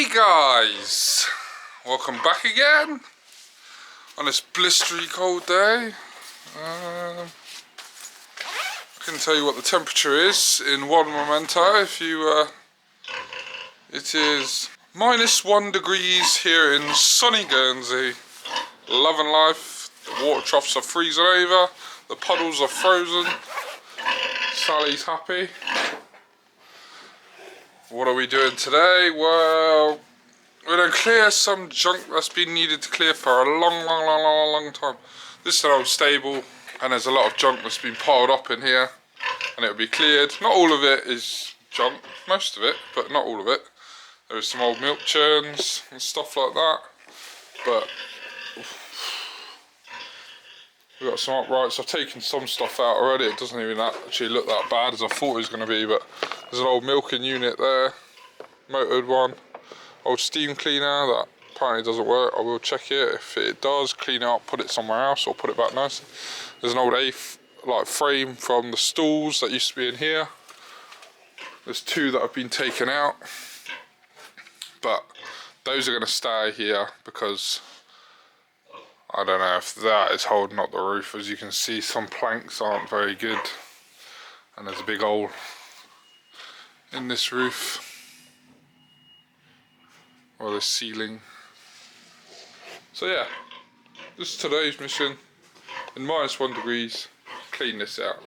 Hey guys, welcome back again on this blistery cold day. I can tell you what the temperature is in one momento. If you, it is -1 degrees here in sunny Guernsey. Loving life. The water troughs are freezing over. The puddles are frozen. Sally's happy. What are we doing today? Well, we're going to clear some junk that's been needed to clear for a long time. This is an old stable and there's a lot of junk that's been piled up in here and it'll be cleared. Not all of it is junk, most of it, but not all of it. There is some old milk churns and stuff like that, but we've got some uprights. I've taken some stuff out already. It doesn't even actually look that bad as I thought it was going to be, but there's an old milking unit there, motored one, old steam cleaner that apparently doesn't work. I will check it. If it does, clean it up, put it somewhere else or put it back nice. There's an old frame from the stalls that used to be in here. There's two that have been taken out, but those are going to stay here because I don't know if that is holding up the roof. As you can see, some planks aren't very good and there's a big hole in this roof or the ceiling. So yeah, this is today's mission. In -1 degrees, clean this out.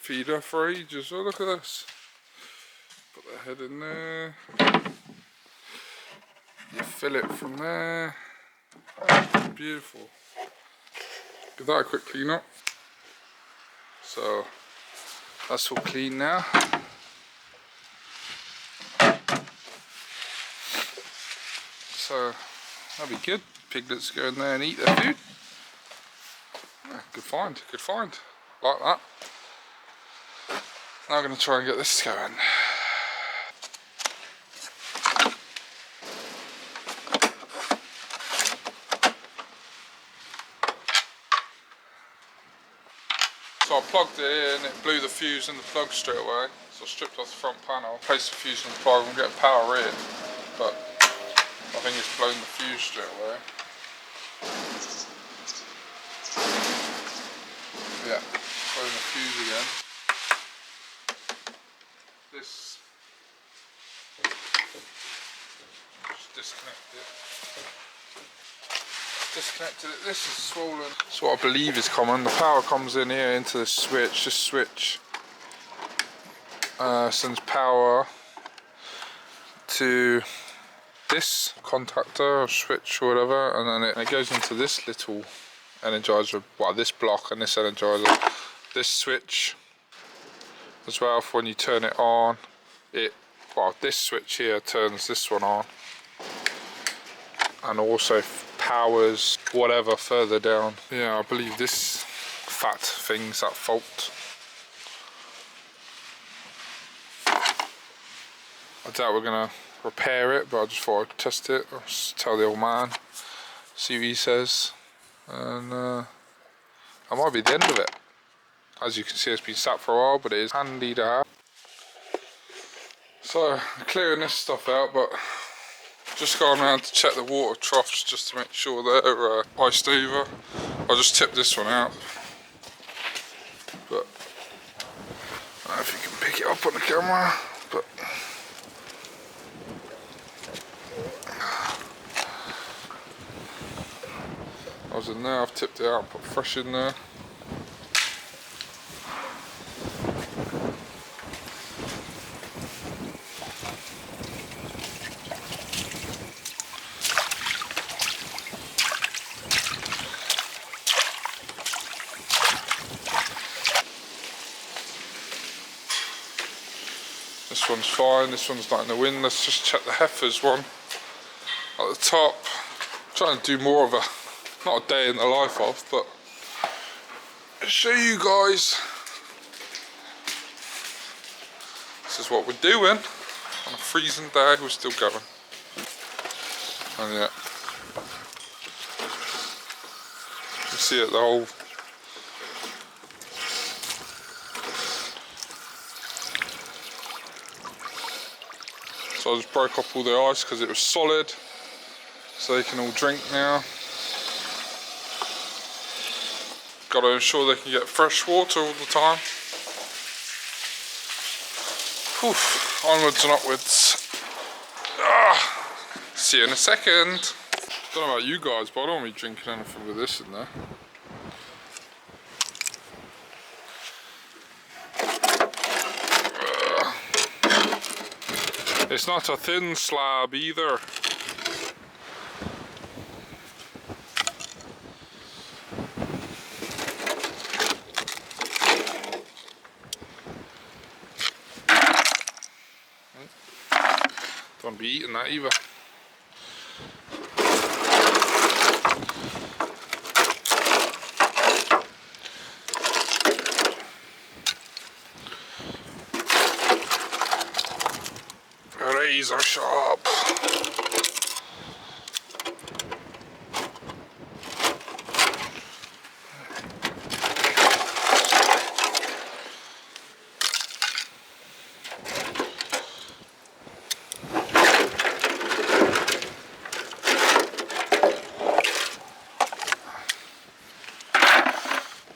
Feeder for ages. Oh, look at this. Put the head in there. You fill it from there. Beautiful. Give that a quick clean up. So that's all clean now. So that'll be good. Piglets go in there and eat their food. Yeah, good find, good find. Like that. Now I'm going to try and get this going. So I plugged it in, it blew the fuse in the plug straight away. So I stripped off the front panel, placed the fuse in the plug and get power in. But I think it's blown the fuse straight away. Yeah, blown the fuse again. This, just disconnected it. This is swollen. That's what I believe is common. The power comes in here into the switch. This switch sends power to this contactor or switch or whatever, and then it goes into this little energizer, well, this block and this energizer. This switch as well, for when you turn it on, this switch here turns this one on and also powers whatever further down. Yeah, I believe this fat thing's at fault. I doubt we're gonna repair it, but I just thought I'd test it. I'll just tell the old man, see what he says, and that might be the end of it. As you can see, it's been sat for a while, but it is handy to have. So, clearing this stuff out, but just going around to check the water troughs just to make sure they're iced over. I'll just tip this one out. But I don't know if you can pick it up on the camera, but I was in there, I've tipped it out and put fresh in there. This one's fine, this one's not in the wind. Let's just check the heifers one at the top. I'm trying to do more of a, not a day in the life of, but show you guys. This is what we're doing on a freezing day. We're still going. And yeah, you see it, the whole. So I just broke up all the ice because it was solid, so they can all drink now. Got to ensure they can get fresh water all the time. Oof, onwards and upwards. See you in a second. Don't know about you guys, but I don't want to be drinking anything with this in there. It's not a thin slab either. Don't be eating that either. Razor sharp.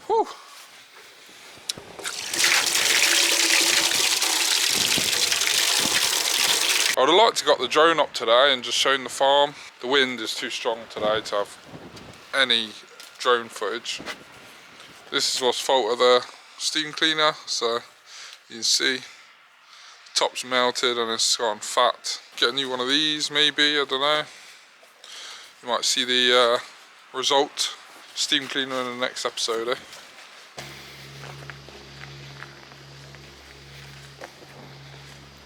Whew. I would have liked to got the drone up today and just shown the farm. The wind is too strong today to have any drone footage. This is what's fault of the steam cleaner, so you can see the top's melted and it's gone fat. Get a new one of these maybe, I don't know. You might see the result. Steam cleaner in the next episode, eh?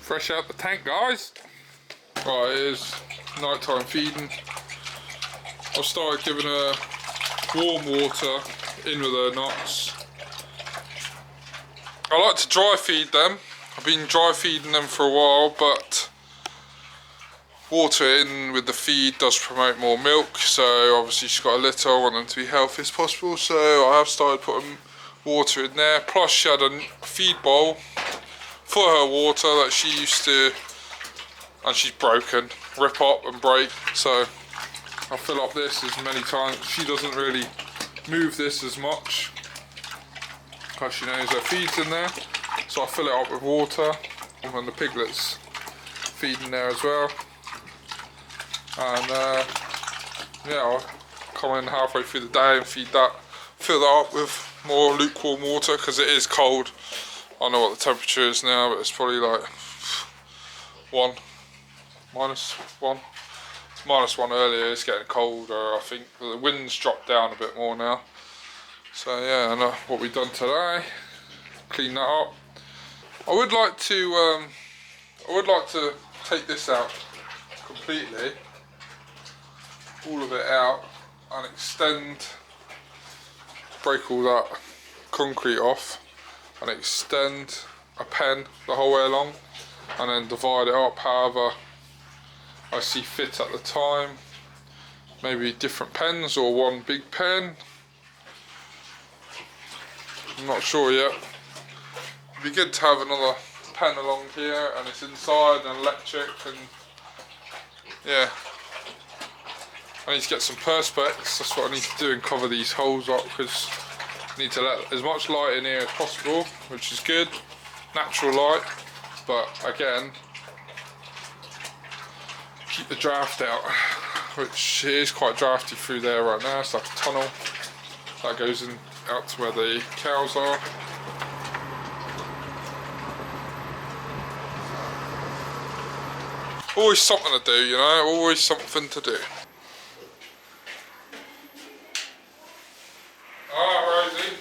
Fresh out the tank, guys. Right, it is nighttime feeding. I've started giving her warm water in with her nuts. I like to dry feed them. I've been dry feeding them for a while, but water in with the feed does promote more milk, so obviously she's got a litter. I want them to be healthy as possible, so I have started putting water in there. Plus she had a feed bowl for her water that she used to, and she's broken, rip up and break, so I fill up this as many times. She doesn't really move this as much because she knows her feed's in there, so I fill it up with water, and when the piglets feed in there as well. And yeah, I'll come in halfway through the day and feed that, fill that up with more lukewarm water because it is cold. I don't know what the temperature is now, but it's probably like -1. It's -1 earlier. It's getting colder, I think. The wind's dropped down a bit more now. So yeah, and what we've done today, clean that up. I would like to take this out completely, all of it out, and extend, break all that concrete off, and extend a pen the whole way along, and then divide it up however I see fit at the time. Maybe different pens or one big pen. I'm not sure yet. It'd be good to have another pen along here, and it's inside and electric, and yeah. I need to get some perspex. That's what I need to do and cover these holes up, because I need to let as much light in here as possible, which is good, natural light, but again, keep the draft out, which is quite drafty through there right now. It's like a tunnel that goes in out to where the cows are. Always something to do, you know, always something to do. Alright, Rosie.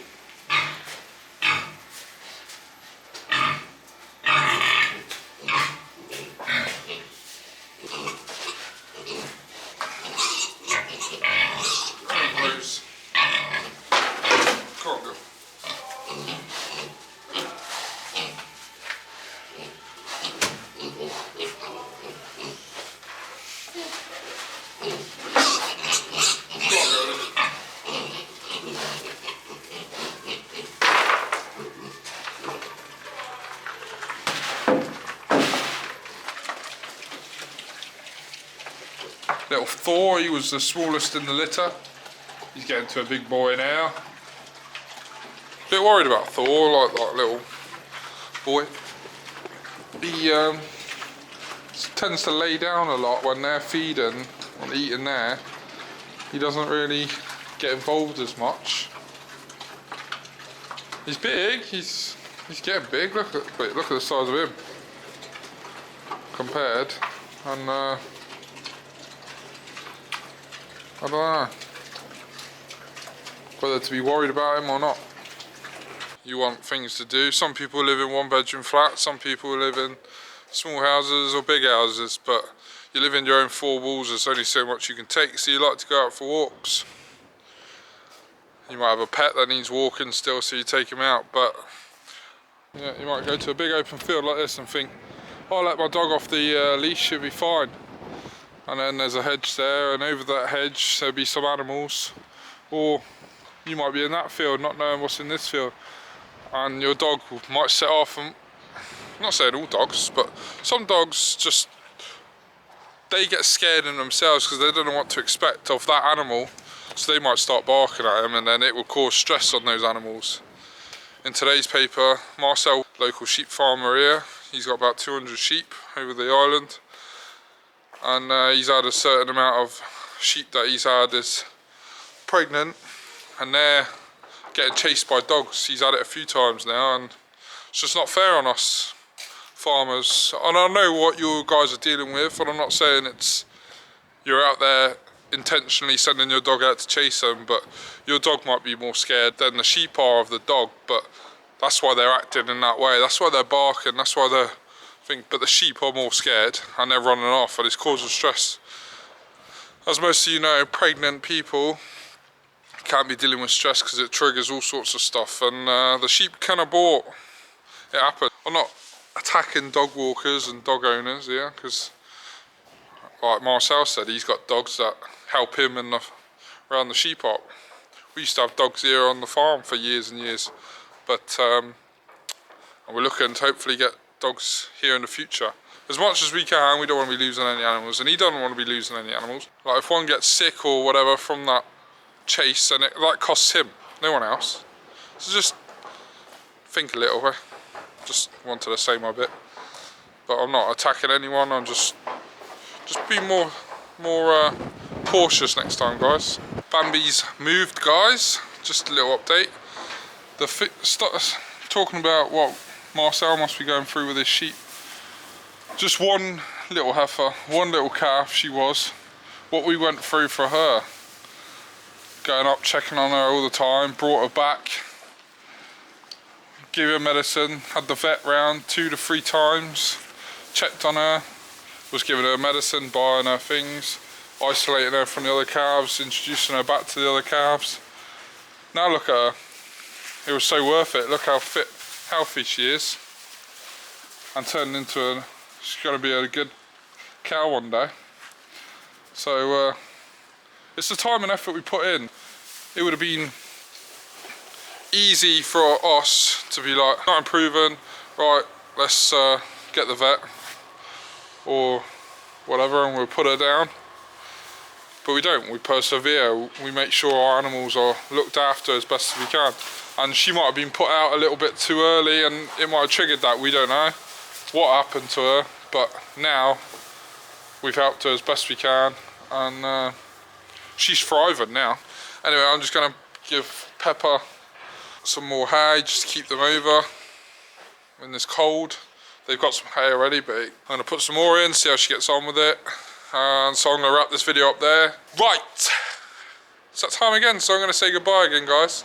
Little Thor, he was the smallest in the litter. He's getting to a big boy now. Bit worried about Thor, like that little boy. He tends to lay down a lot when they're feeding and eating there. He doesn't really get involved as much. He's big. He's getting big. Look at the size of him compared. And I don't know whether to be worried about him or not. You want things to do. Some people live in one-bedroom flats. Some people live in small houses or big houses, but you live in your own four walls. There's only so much you can take, so you like to go out for walks. You might have a pet that needs walking still, so you take him out, but yeah, you might go to a big open field like this and think, oh, I'll let my dog off the leash, she'll be fine. And then there's a hedge there, and over that hedge there'll be some animals. Or you might be in that field not knowing what's in this field, and your dog might set off. And I'm not saying all dogs, but some dogs just, they get scared in themselves because they don't know what to expect of that animal, so they might start barking at them, and then it will cause stress on those animals. In today's paper, Marcel, local sheep farmer here, he's got about 200 sheep over the island, and he's had a certain amount of sheep that he's had is pregnant, and they're getting chased by dogs. He's had it a few times now, and it's just not fair on us farmers. And I know what you guys are dealing with, and I'm not saying it's you're out there intentionally sending your dog out to chase them, but your dog might be more scared than the sheep are of the dog, but that's why they're acting in that way. That's why they're barking, that's why they're but the sheep are more scared and they're running off, and it's causing stress. As most of you know, pregnant people can't be dealing with stress because it triggers all sorts of stuff, and the sheep can abort. It happens. I'm not attacking dog walkers and dog owners here, because like Marcel said, he's got dogs that help him around the sheep hop. We used to have dogs here on the farm for years and years, but and we're looking to hopefully get dogs here in the future. As much as we can, we don't want to be losing any animals, and he doesn't want to be losing any animals. Like if one gets sick or whatever from that chase, and that costs him, no one else. So just think a little bit. Just wanted to say my bit, but I'm not attacking anyone. I'm just be more cautious next time, guys. Bambi's moved, guys. Just a little update. Talking about what Marcel must be going through with his sheep. Just one little heifer, one little calf she was. What we went through for her. Going up, checking on her all the time, brought her back, gave her medicine, had the vet round 2 to 3 times, checked on her, was giving her medicine, buying her things, isolating her from the other calves, introducing her back to the other calves. Now look at her. It was so worth it. Look how fit, healthy she is, and turned into she's going to be a good cow one day. So it's the time and effort we put in. It would have been easy for us to be like, not improving, right, let's get the vet or whatever, and we'll put her down. But we don't, we persevere, we make sure our animals are looked after as best as we can. And she might have been put out a little bit too early, and it might have triggered that, we don't know what happened to her, but now we've helped her as best we can, and she's thriving now. Anyway, I'm just going to give Pepper some more hay, just to keep them over in this cold. They've got some hay already, but I'm going to put some more in, see how she gets on with it. And so I'm going to wrap this video up there. Right, it's that time again, so I'm going to say goodbye again, guys.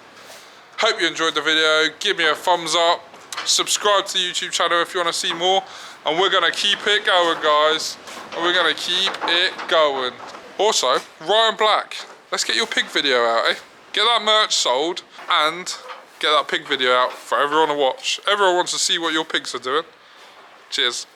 Hope you enjoyed the video. Give me a thumbs up. Subscribe to the YouTube channel if you want to see more. And we're going to keep it going, guys. And we're going to keep it going. Also, Ryan Black, let's get your pig video out, eh? Get that merch sold and get that pig video out for everyone to watch. Everyone wants to see what your pigs are doing. Cheers.